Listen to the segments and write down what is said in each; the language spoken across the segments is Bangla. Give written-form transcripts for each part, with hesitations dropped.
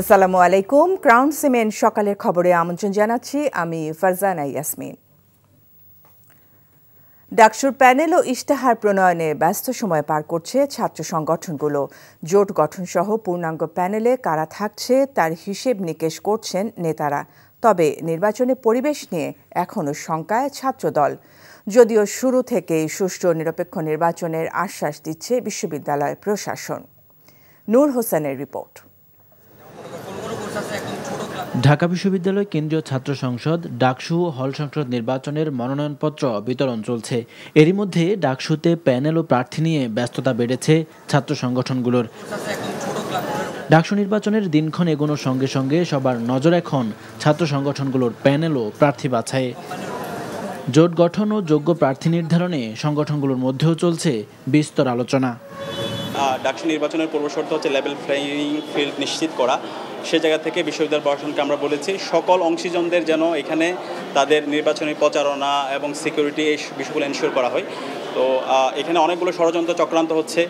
আসসালামু আলাইকুম। ক্রাউন সিমেন্ট সকালের খবরে আমন্ত্রণ জানাচ্ছি আমি ফারজানা ইয়াসমিন। ডাকসুর প্যানেল ও ইশতেহার প্রণয়নে ব্যস্ত সময় পার করছে ছাত্র সংগঠনগুলো। জোট গঠন সহ পূর্ণাঙ্গ প্যানেলে কারা থাকছে তার হিসেব নিকেশ করছেন নেতারা। তবে নির্বাচনের পরিবেশ নিয়ে এখনও শঙ্কায় ছাত্রদল। যদিও শুরু থেকেই সুষ্ঠু নিরপেক্ষ নির্বাচনের আশ্বাস দিচ্ছে বিশ্ববিদ্যালয় প্রশাসন। নূর হোসেনের রিপোর্ট। ঢাকা বিশ্ববিদ্যালয় কেন্দ্রীয় ছাত্র সংসদ ডাকসু হল সংসদ নির্বাচনের মনোনয়নপত্র বিতরণ চলছে। এরই মধ্যে ডাকসুতে প্যানেল ও প্রার্থী নিয়ে ব্যস্ততা বেড়েছে ছাত্র সংগঠনগুলোর। ডাকসু নির্বাচনের দিনক্ষণ এগোনোর সঙ্গে সঙ্গে সবার নজর এখন ছাত্র সংগঠনগুলোর প্যানেল ও প্রার্থী বাছাইয়ে। জোট গঠন ও যোগ্য প্রার্থী নির্ধারণে সংগঠনগুলোর মধ্যেও চলছে বিস্তর আলোচনা। ডাকসু নির্বাচনের পূর্বশর্ত হচ্ছে লেভেল প্লেইং ফিল্ড নিশ্চিত করা। সে জায়গা থেকে বিশ্ববিদ্যালয় প্রশাসনকে আমরা বলেছি সকল অংশীজনদের যেন এখানে তাদের নির্বাচনী প্রচারণা এবং সিকিউরিটি এই বিষয়গুলো এনশিওর করা হয়। তো এখানে অনেকগুলো ষড়যন্ত্র চক্রান্ত হচ্ছে।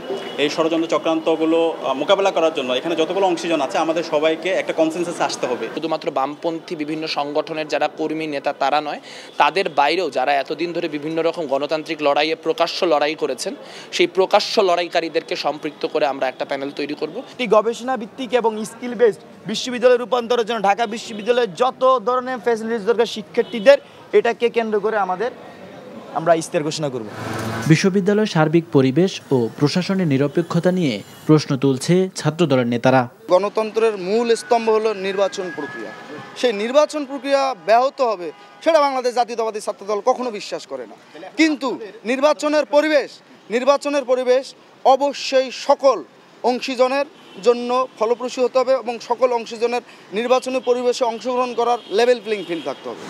এই ষড়যন্ত্র চক্রান্তগুলো মোকাবেলা করার জন্য এখানে যতগুলো অংশীজন আছে আমাদের সবাইকে একটা কনসেনসাসে আসতে হবে। শুধুমাত্র বামপন্থী বিভিন্ন সংগঠনের যারা কর্মী নেতা তারা নয়, তাদের বাইরেও যারা এতদিন ধরে বিভিন্ন রকম গণতান্ত্রিক লড়াইয়ে প্রকাশ্য লড়াই করেছেন, সেই প্রকাশ্য লড়াইকারীদেরকে সম্পৃক্ত করে আমরা একটা প্যানেল তৈরি করব। গবেষণা ভিত্তিক এবং স্কিল বেসড বিশ্ববিদ্যালয় রূপান্তরের জন্য ঢাকা বিশ্ববিদ্যালয়ের যত ধরনের ফ্যাসিলিটিস দরকার শিক্ষার্থীদের, এটাকে কেন্দ্র করে আমরা ইস্তেহার ঘোষণা করব। বিশ্ববিদ্যালয়ের সার্বিক পরিবেশ ও প্রশাসনের নিরপেক্ষতা নিয়ে প্রশ্ন তুলছে ছাত্রদলের নেতারা। গণতন্ত্রের মূল স্তম্ভ হলো নির্বাচন প্রক্রিয়া। সেই নির্বাচন প্রক্রিয়া ব্যাহত হবে সেটা বাংলাদেশ জাতীয়তাবাদী ছাত্রদল কখনো বিশ্বাস করে না। কিন্তু নির্বাচনের পরিবেশ অবশ্যই সকল অংশীজনের জন্য ফলপ্রসূ হতে হবে এবং সকল অংশীজনের নির্বাচনী পরিবেশে অংশগ্রহণ করার লেভেল প্লেইং ফিল্ড থাকতে হবে।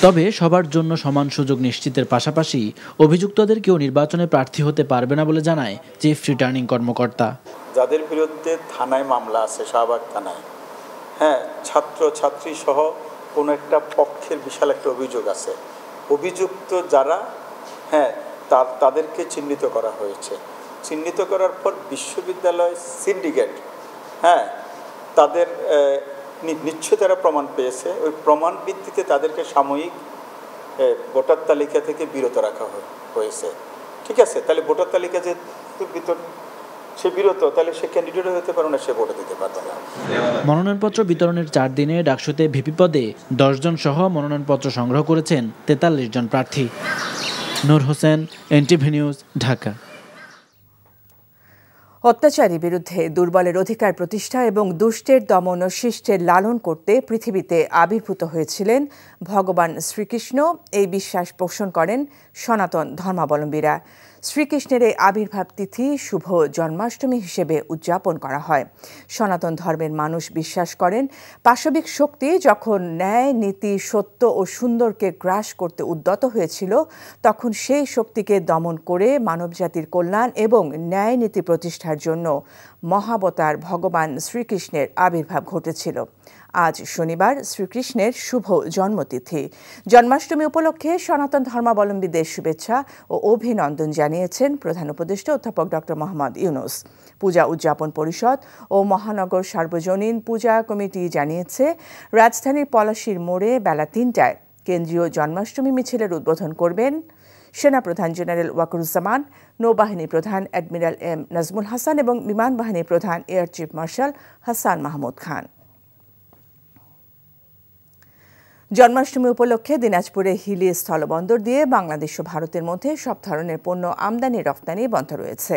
তবে সবার জন্য সমান সুযোগ নিশ্চিতের পাশাপাশি অভিযুক্তদের কেউ নির্বাচনে প্রার্থী হতে পারবে না বলে জানায় চিফ রিটার্নিং কর্মকর্তা। যাদের বিরুদ্ধে থানায় মামলা আছে, শাহবাগ থানায়, ছাত্র ছাত্রী সহ কোনো একটা পক্ষের বিশাল একটা অভিযোগ আছে, অভিযুক্ত যারা তাদেরকে চিহ্নিত করা হয়েছে। চিহ্নিত করার পর বিশ্ববিদ্যালয় সিন্ডিকেট তাদের নিশ্চয়তারা প্রমাণ পেয়েছে, ওই প্রমাণ ভিত্তিতে তাদেরকে সাময়িক ভোটার তালিকা থেকে বিরত রাখা হয়েছে। ঠিক আছে, তাহলে ভোটার তালিকা যে সে বিরত, তাহলে সে ক্যান্ডিডেট হতে পারে না, সে ভোটে দিতে পারবে না। মনোনয়নপত্র বিতরণের 4 দিনে ডাকসুতে ভিপি পদে 10 জন সহ মনোনয়নপত্র সংগ্রহ করেছেন 43 জন প্রার্থী। নূর হোসেন, এনটিভি নিউজ, ঢাকা। অত্যাচারী বিরুদ্ধে দুর্বলের অধিকার প্রতিষ্ঠা এবং দুষ্টের দমন ও শিষ্টের লালন করতে পৃথিবীতে আবির্ভূত হয়েছিলেন ভগবান শ্রীকৃষ্ণ, এই বিশ্বাস পোষণ করেন সনাতন ধর্মাবলম্বীরা। শ্রীকৃষ্ণের এই আবির্ভাব তিথি শুভ জন্মাষ্টমী হিসেবে উদযাপন করা হয়। সনাতন ধর্মের মানুষ বিশ্বাস করেন পাশবিক শক্তি যখন ন্যায়, নীতি, সত্য ও সুন্দরকে গ্রাস করতে উদ্যত হয়েছিল, তখন সেই শক্তিকে দমন করে মানবজাতির কল্যাণ এবং ন্যায় নীতি প্রতিষ্ঠার জন্য মহাবতার ভগবান শ্রীকৃষ্ণের আবির্ভাব ঘটেছিল। আজ শনিবার শ্রীকৃষ্ণের শুভ জন্মতিথি। জন্মাষ্টমী উপলক্ষে সনাতন ধর্মাবলম্বীদের শুভেচ্ছা ও অভিনন্দন জানিয়েছেন প্রধান উপদেষ্টা অধ্যাপক ডক্টর মোহাম্মদ ইউনূস। পূজা উদযাপন পরিষদ ও মহানগর সার্বজনীন পূজা কমিটি জানিয়েছে, রাজধানীর পলাশীর মোড়ে বেলা 3টায় কেন্দ্রীয় জন্মাষ্টমী মিছিলের উদ্বোধন করবেন সেনাপ্রধান জেনারেল ওয়াকারুজ্জামান, নৌবাহিনী প্রধান অ্যাডমিরাল এম নাজমুল হাসান এবং বিমান বাহিনী প্রধান air chief marshal Hasan Mahmud Khan. Janmashtami উপলক্ষে দিনাজপুরে হিলি স্থলবন্দর দিয়ে বাংলাদেশ ও ভারতের মধ্যে সব ধরনের পণ্য আমদানি রপ্তানি বন্ধ রয়েছে।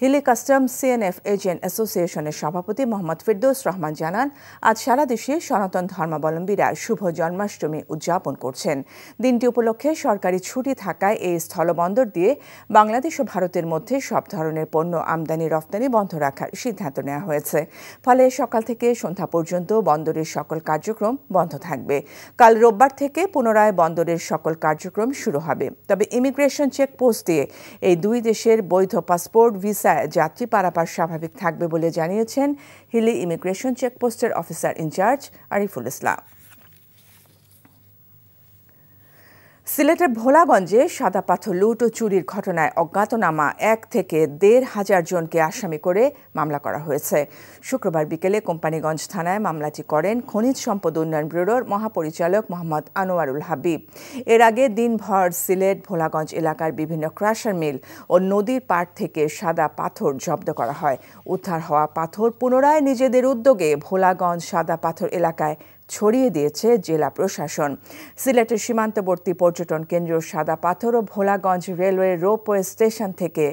হিলি কাস্টম সিএনএফ এজেন্ট অ্যাসোসিয়েশনের সভাপতি মোহাম্মদ ফিরদৌস রহমান জানান, আজ সারা দেশে সনাতন ধর্মাবলম্বীরা শুভ জন্মাষ্টমী উদযাপন করছেন। দিনটি উপলক্ষে সরকারি ছুটি থাকায় এই স্থলবন্দর দিয়ে বাংলাদেশ ও ভারতের মধ্যে সব ধরনের পণ্য আমদানি রপ্তানি বন্ধ রাখার সিদ্ধান্ত নেওয়া হয়েছে। ফলে সকাল থেকে সন্ধ্যা পর্যন্ত বন্দরের সকল কার্যক্রম বন্ধ থাকবে। কাল রোববার থেকে পুনরায় বন্দরের সকল কার্যক্রম শুরু হবে। তবে ইমিগ্রেশন চেকপোস্ট দিয়ে এই দুই দেশের বৈধ পাসপোর্ট, ভিসায় যাত্রী পারাপার স্বাভাবিক থাকবে বলে জানিয়েছেন হিলি ইমিগ্রেশন চেকপোস্টের অফিসার ইনচার্জ আরিফুল ইসলাম। সিলেটের ভোলাগঞ্জে সাদা পাথর লুট ও চুরির ঘটনায় অজ্ঞাতনামা ১ থেকে ১,৫০০ জনকে আসামি করে মামলা করা হয়েছে। শুক্রবার বিকেলে কোম্পানিগঞ্জ থানায় মামলাটি করেন খনিজ সম্পদ উন্নয়ন ব্যুরোর মহাপরিচালক মোহাম্মদ আনোয়ারুল হাবিব। এর আগে দিনভর সিলেট ভোলাগঞ্জ এলাকার বিভিন্ন ক্রাশার মিল ও নদীর পাড় থেকে সাদা পাথর জব্দ করা হয়। উদ্ধার হওয়া পাথর পুনরায় নিজেদের উদ্যোগে ভোলাগঞ্জ সাদা পাথর এলাকায় ছড়িয়ে দিয়েছে জেলা প্রশাসন। সিলেটের সীমান্তবর্তী পর্যটন কেন্দ্র সাদা পাথর ও ভোলাগঞ্জ রেলওয়ে রোপওয়ে স্টেশন থেকে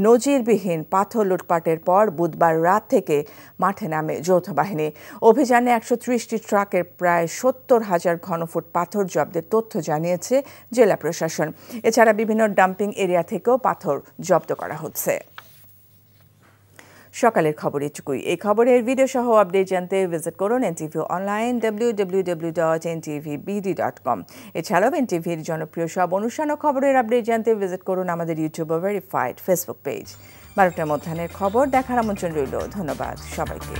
নজিরবিহীন পাথর লুটপাটের পর বুধবার রাত থেকে মাঠে নামে যৌথ বাহিনী। অভিযানে ১৩০টি ট্রাকের প্রায় ৭০,০০০ ঘনফুট পাথর জব্দের তথ্য জানিয়েছে জেলা প্রশাসন। এছাড়া বিভিন্ন ডাম্পিং এরিয়া থেকেও পাথর জব্দ করা হচ্ছে। সকালের খবর এটুকুই। এই খবরের ভিডিও সহ আপডেট জানতে ভিজিট করুন এনটিভি অনলাইন www.ntvbd.com। এছাড়াও এনটিভির জনপ্রিয় সব অনুষ্ঠান ও খবরের আপডেট জানতে ভিজিট করুন আমাদের ইউটিউব ও ভেরিফাইড ফেসবুক পেজ। ১২টার মধ্যাহ্নের খবর দেখার আমন্ত্রণ রইল। ধন্যবাদ সবাইকে।